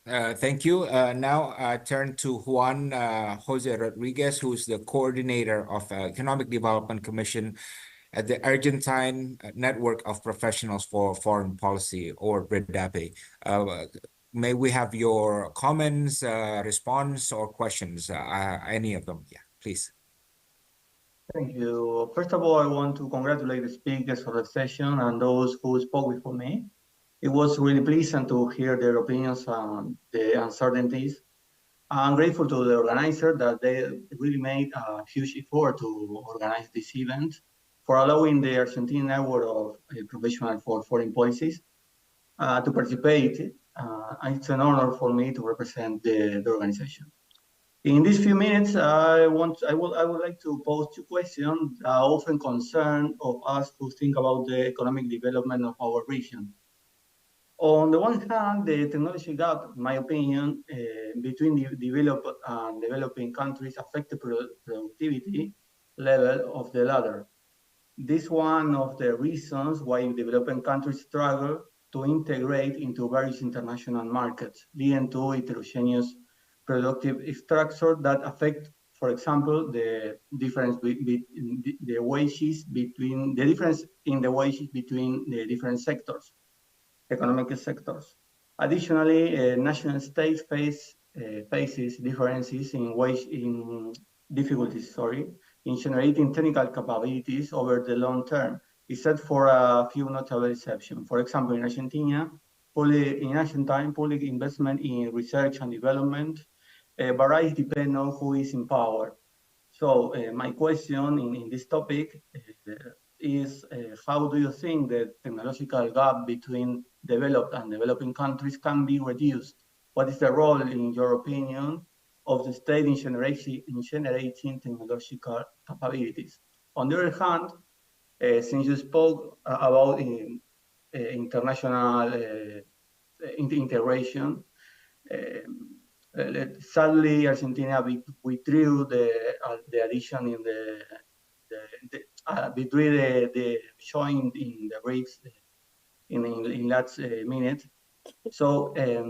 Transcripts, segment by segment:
Thank you. Now turn to Juan José Rodríguez, who's the coordinator of Economic Development Commission at the Argentine Network of Professionals for Foreign Policy, or REDAPPE. May we have your comments, response, or questions? Any of them? Yeah, please. Thank you. First of all, I want to congratulate the speakers for the session and those who spoke before me. It was really pleasant to hear their opinions on the uncertainties. I'm grateful to the organizer that they really made a huge effort to organize this event, for allowing the Argentine Network of Professionals for Foreign Policies to participate. It's an honor for me to represent the organization. In these few minutes, I would like to pose two questions that often concern of us who think about the economic development of our region. On the one hand, the technology gap, in my opinion, between the developed and developing countries affect the productivity level of the latter. This is one of the reasons why developing countries struggle to integrate into various international markets, leading to heterogeneous productive structure that affect, for example, the difference in the wages between the different sectors, economic sectors. Additionally, national states faces differences in difficulties in generating technical capabilities over the long term, except for a few notable exceptions. For example, in Argentina, public investment in research and development varies depending on who is in power. So my question in this topic is how do you think the technological gap between developed and developing countries can be reduced? What is the role, in your opinion, of the state in generating technological capabilities? On the other hand, since you spoke about international integration, sadly, Argentina withdrew the addition in the joint in the BRICS in last minute. So I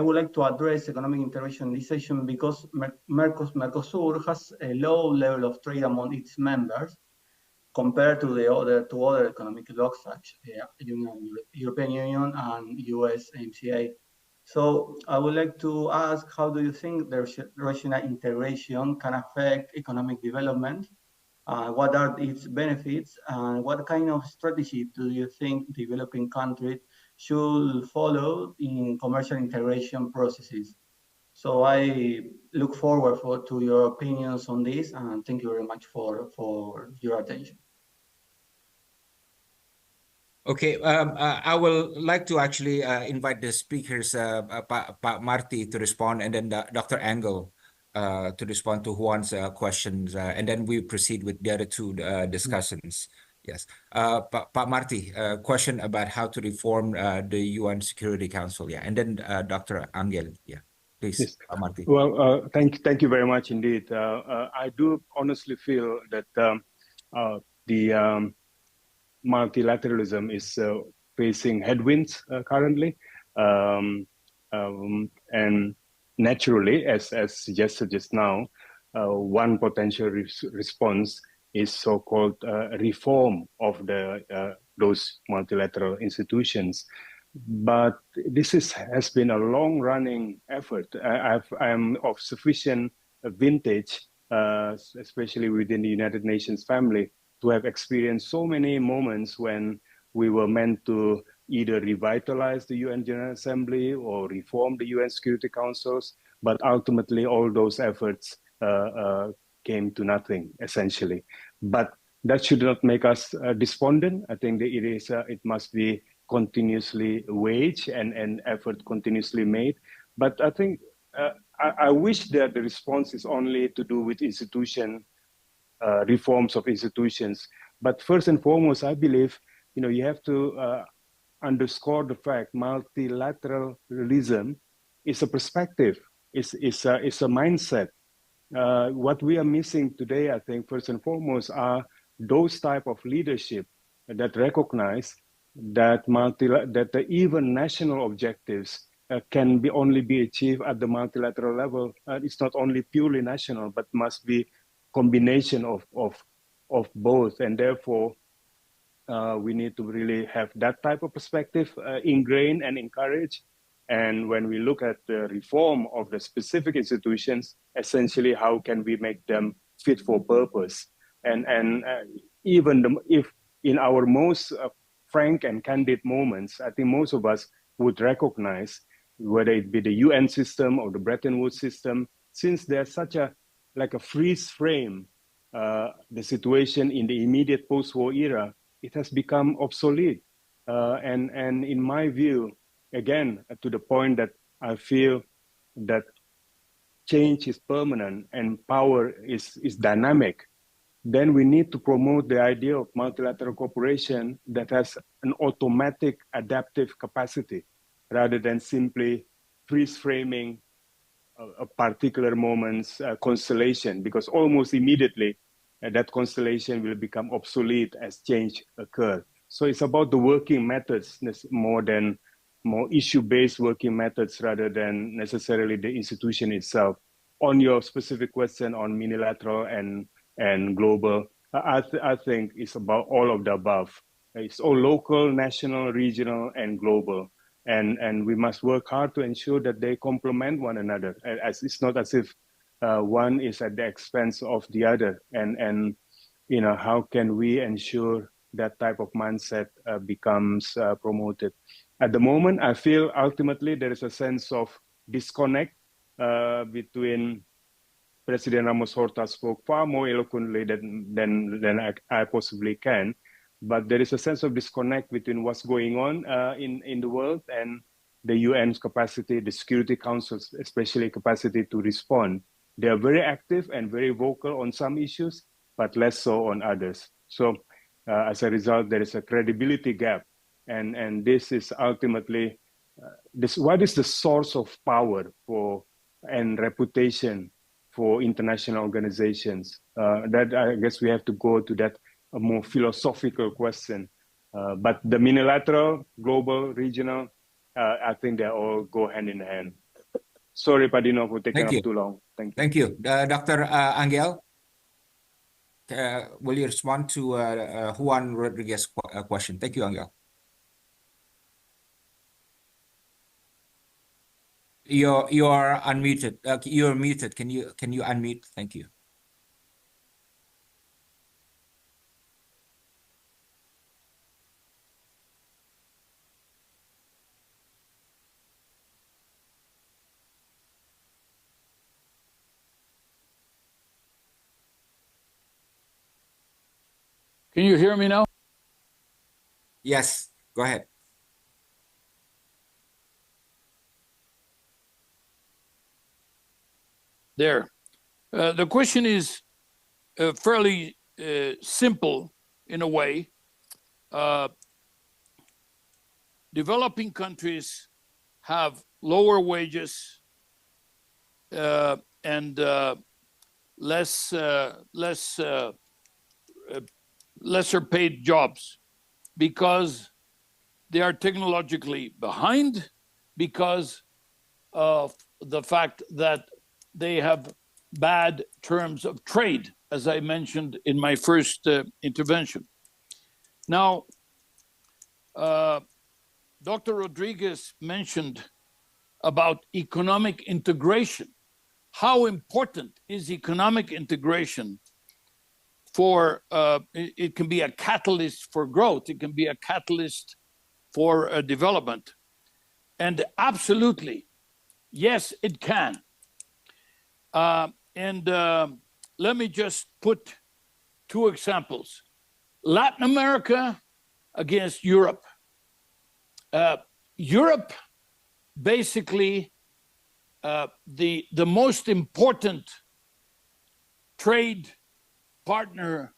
would like to address economic integration in this session because Mercosur has a low level of trade among its members compared to other economic blocs such European Union and USMCA. So I would like to ask, how do you think the regional integration can affect economic development? What are its benefits? And what kind of strategy do you think developing countries should follow in commercial integration processes? So I look forward to your opinions on this, and thank you very much for your attention. Okay, I will like to actually invite the speakers, Pak Marty to respond, and then Dr. Engel to respond to Juan's questions, and then we proceed with the other two discussions. Yes, Pak Marty, question about how to reform the UN Security Council, yeah, and then Dr. Angel, yeah, please, yes. Pak Marty. Well, thank you very much indeed. I do honestly feel that the multilateralism is facing headwinds currently, and naturally, as suggested just now, one potential response is so-called reform of those multilateral institutions. But this has been a long-running effort. I am of sufficient vintage, especially within the United Nations family, to have experienced so many moments when we were meant to either revitalize the UN General Assembly or reform the UN Security Councils, but ultimately all those efforts came to nothing, essentially. But that should not make us despondent. I think that it must be continuously waged and effort continuously made. But I think I wish that the response is only to do with reforms of institutions. But first and foremost, I believe, you have to underscore the fact multilateralism is a perspective, it's a mindset. What we are missing today, I think, first and foremost, are those type of leadership that recognize that even national objectives can only be achieved at the multilateral level. It's not only purely national, but must be combination of both. And therefore, we need to really have that type of perspective ingrained and encouraged. And when we look at the reform of the specific institutions, essentially, how can we make them fit for purpose? And even if in our most frank and candid moments, I think most of us would recognize, whether it be the UN system or the Bretton Woods system, since there's such a freeze frame, the situation in the immediate post-war era, it has become obsolete. And in my view, again, to the point that I feel that change is permanent and power is dynamic, then we need to promote the idea of multilateral cooperation that has an automatic adaptive capacity rather than simply freeze framing a particular moment's constellation, because almost immediately that constellation will become obsolete as change occurs. So it's about the working methods more issue-based working methods rather than necessarily the institution itself. On your specific question on unilateral and global, I think it's about all of the above. It's all local, national, regional, and global. And we must work hard to ensure that they complement one another. As it's not as if one is at the expense of the other. And how can we ensure that type of mindset becomes promoted? At the moment, I feel ultimately there is a sense of disconnect between President Ramos Horta spoke far more eloquently than I possibly can. But there is a sense of disconnect between what's going on in the world and the UN's capacity, the Security Council's especially capacity to respond. They are very active and very vocal on some issues, but less so on others. So as a result, there is a credibility gap. And this is ultimately, what is the source of power and reputation for international organizations? That I guess we have to go to that a more philosophical question. But the unilateral, global, regional, I think they all go hand in hand. Sorry, Padino, for taking up too long. Thank you. Thank you. Dr. Angel, will you respond to Juan Rodriguez's question? Thank you, Angel. You are unmuted. You're muted. Can you unmute? Thank you. Can you hear me now? Yes, go ahead. There. The question is fairly simple in a way. Developing countries have lower wages and lesser paid jobs because they are technologically behind, because of the fact that they have bad terms of trade, as I mentioned in my first intervention. Now, Dr. Rodriguez mentioned about economic integration. How important is economic integration for, it can be a catalyst for growth, it can be a catalyst for development. And absolutely, yes, it can. Let me just put two examples. Latin America against Europe. Europe, basically, the most important trade partner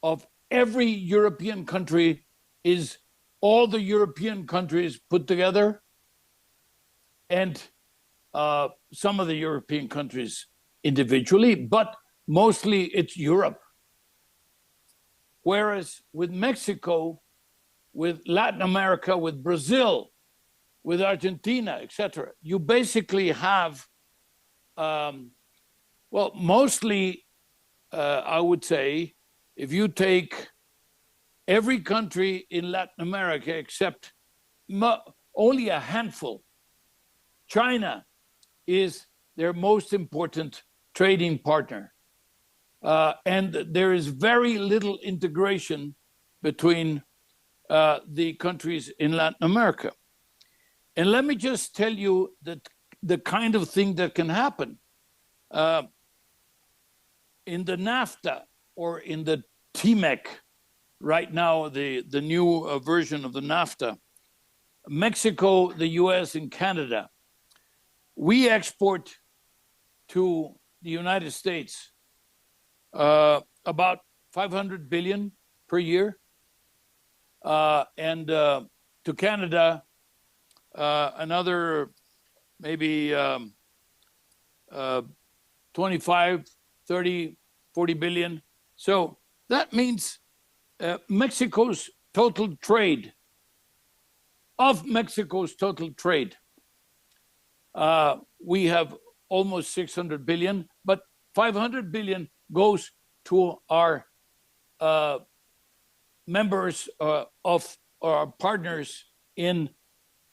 of every European country is all the European countries put together and some of the European countries individually, but mostly it's Europe. Whereas with Mexico, with Latin America, with Brazil, with Argentina, etc. You basically have, well, mostly, I would say, if you take every country in Latin America except only a handful, China is their most important trading partner. And there is very little integration between the countries in Latin America. And let me just tell you that the kind of thing that can happen. In the NAFTA or in the TMEC, right now, the new version of the NAFTA, Mexico, the US, and Canada, we export to the United States about 500 billion per year, and to Canada, another maybe 25, 30, 40 billion. So that means Mexico's total trade, of Mexico's total trade, we have almost 600 billion, but 500 billion goes to our members of our partners in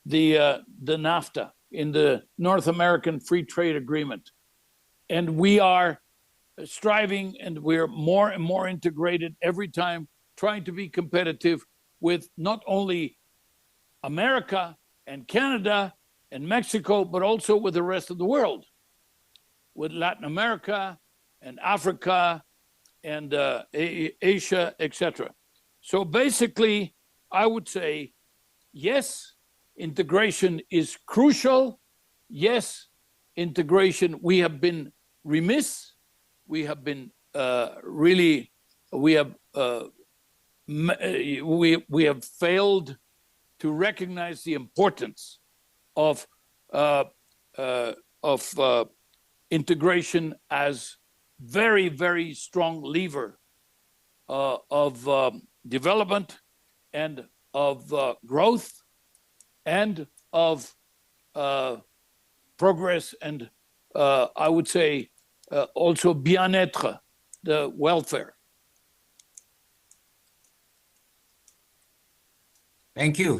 the NAFTA, in the North American Free Trade Agreement. And we are striving, and we're more and more integrated every time, trying to be competitive with not only America and Canada and Mexico, but also with the rest of the world, with Latin America and Africa and Asia, etc. So basically, I would say, yes, integration is crucial. Yes, integration, we have been remiss. We have been we have failed to recognize the importance of integration as very, very strong lever of development and of growth and of progress and I would say also bien-être, the welfare. Thank you.